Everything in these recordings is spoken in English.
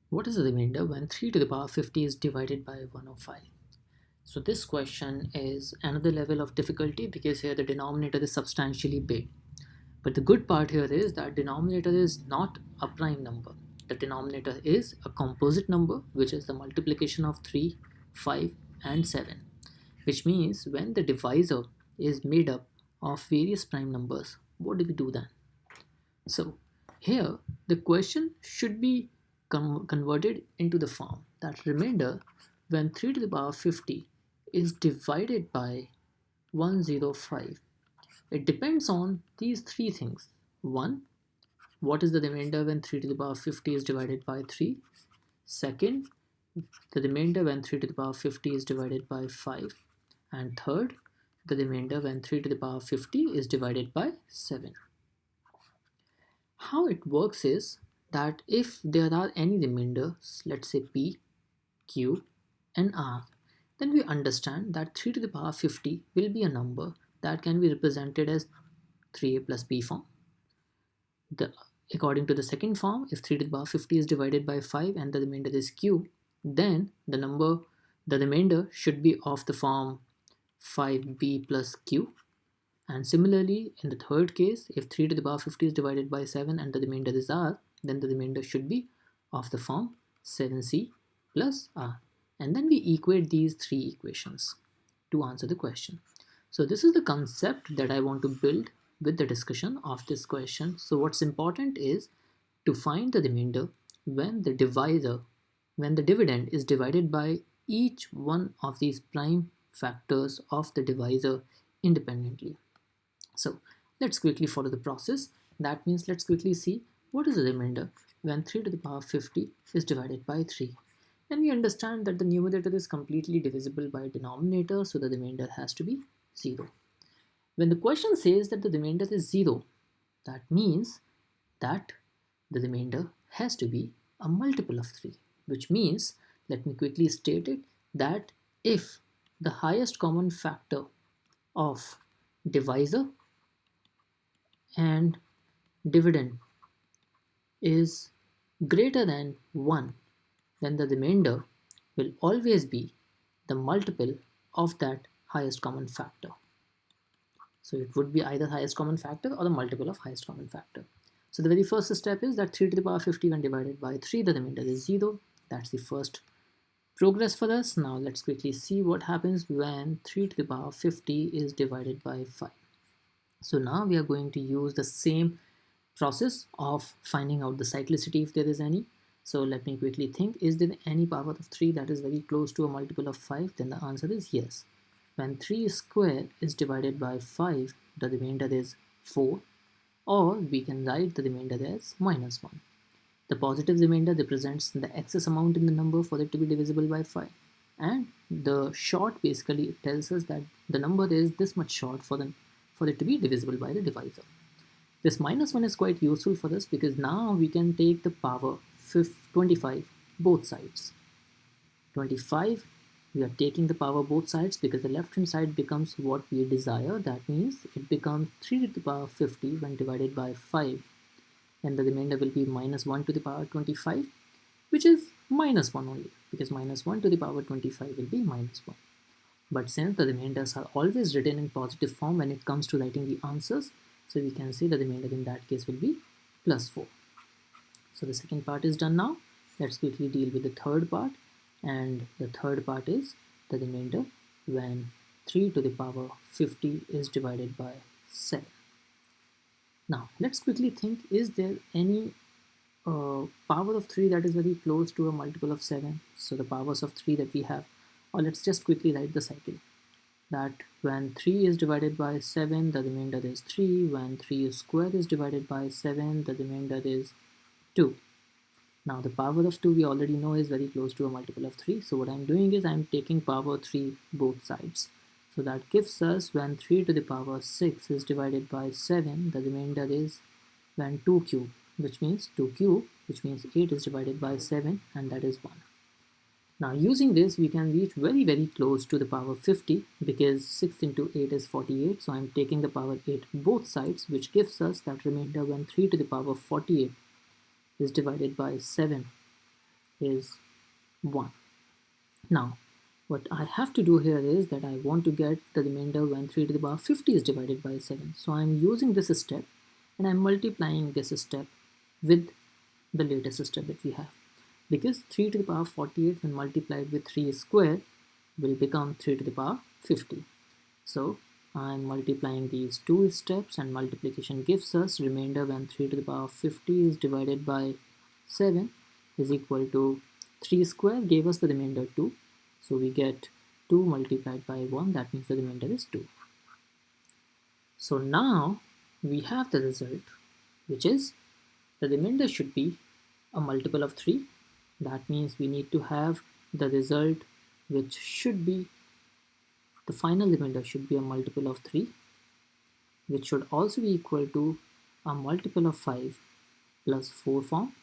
What is the remainder when 3 to the power 50 is divided by 105? So this question is another level of difficulty because here the denominator is substantially big. But the good part here is that denominator is not a prime number. The denominator is a composite number, which is the multiplication of 3, 5 and 7. Which means when the divisor is made up of various prime numbers, what do we do then? So here the question should be converted into the form that remainder when 3 to the power 50 is divided by 105. It depends on these three things. 1. What is the remainder when 3 to the power 50 is divided by 3? Second, the remainder when 3 to the power 50 is divided by 5. And third, the remainder when 3 to the power 50 is divided by 7. How it works is that if there are any remainders, let's say p, q and r, then we understand that 3 to the power 50 will be a number that can be represented as 3a plus b form. According to the second form, if 3 to the power 50 is divided by 5 and the remainder is q, then the remainder should be of the form 5b plus q. And similarly, in the third case, if 3 to the power 50 is divided by 7 and the remainder is r, then the remainder should be of the form 7c plus r. And then we equate these three equations to answer the question. So this is the concept that I want to build with the discussion of this question. So what's important is to find the remainder when the dividend is divided by each one of these prime factors of the divisor independently. So let's quickly follow the process. That means let's quickly see what is the remainder when 3 to the power 50 is divided by 3. And we understand that the numerator is completely divisible by denominator, so the remainder has to be 0. When the question says that the remainder is 0, that means that the remainder has to be a multiple of 3, which means, let me quickly state it, that if the highest common factor of divisor and dividend is greater than 1, then the remainder will always be the multiple of that highest common factor. So it would be either highest common factor or the multiple of highest common factor. So the very first step is that 3 to the power 50 when divided by 3, the remainder is 0. That's the first progress for us. Now let's quickly see what happens when 3 to the power 50 is divided by 5. So now we are going to use the same process of finding out the cyclicity if there is any. So let me quickly think, is there any power of 3 that is very close to a multiple of 5? Then the answer is yes. When 3 square is divided by 5, the remainder is 4, or we can write the remainder as minus 1. The positive remainder represents the excess amount in the number for it to be divisible by 5. And the short basically tells us that the number is this much short for it to be divisible by the divisor. This minus 1 is quite useful for us because now we can take the power 25 both sides. 25, we are taking the power both sides because the left hand side becomes what we desire. That means it becomes 3 to the power 50 when divided by 5, and the remainder will be minus 1 to the power 25, which is minus 1 only, because minus 1 to the power 25 will be minus 1. But since the remainders are always written in positive form when it comes to writing the answers, so we can say the remainder in that case will be plus 4. So the second part is done now. Let's quickly deal with the third part. And the third part is the remainder when 3 to the power 50 is divided by 7. Now let's quickly think, is there any power of 3 that is very close to a multiple of 7? So the powers of 3 that we have, or let's just quickly write the cycle, that when 3 is divided by 7, the remainder is 3. When 3 square is divided by 7, the remainder is 2. Now the power of 2 we already know is very close to a multiple of 3. So what I'm doing is I'm taking power 3 both sides. So that gives us when 3 to the power 6 is divided by 7, the remainder is when 2 cube, which means 2 cube, which means 8 is divided by 7, and that is 1. Now using this, we can reach very close to the power 50 because 6 into 8 is 48. So I'm taking the power 8 both sides, which gives us that remainder when 3 to the power 48 is divided by 7, is 1. Now, what I have to do here is that I want to get the remainder when 3 to the power 50 is divided by 7. So I'm using this step and I'm multiplying this step with the latest step that we have. Because 3 to the power 48 when multiplied with 3 square will become 3 to the power 50. So I'm multiplying these two steps, and multiplication gives us remainder when 3 to the power 50 is divided by 7 is equal to 3 square gave us the remainder 2. So we get 2 multiplied by 1, that means the remainder is 2. So now we have the result, which is the remainder should be a multiple of 3. That means we need to have the result which should be the final remainder should be a multiple of 3, which should also be equal to a multiple of 5 plus 4 form,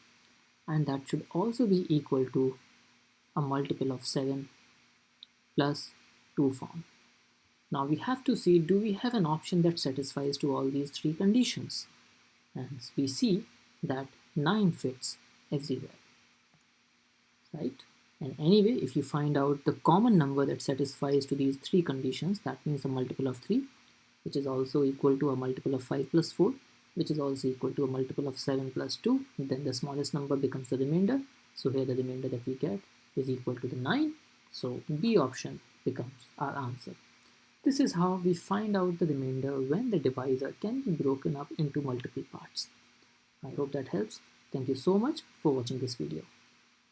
and that should also be equal to a multiple of 7 plus 2 form. Now we have to see, do we have an option that satisfies to all these three conditions? And we see that 9 fits everywhere, right? And anyway, if you find out the common number that satisfies to these three conditions, that means a multiple of 3, which is also equal to a multiple of 5 plus 4, which is also equal to a multiple of 7 plus 2, then the smallest number becomes the remainder. So here the remainder that we get is equal to the 9. So B option becomes our answer. This is how we find out the remainder when the divisor can be broken up into multiple parts. I hope that helps. Thank you so much for watching this video.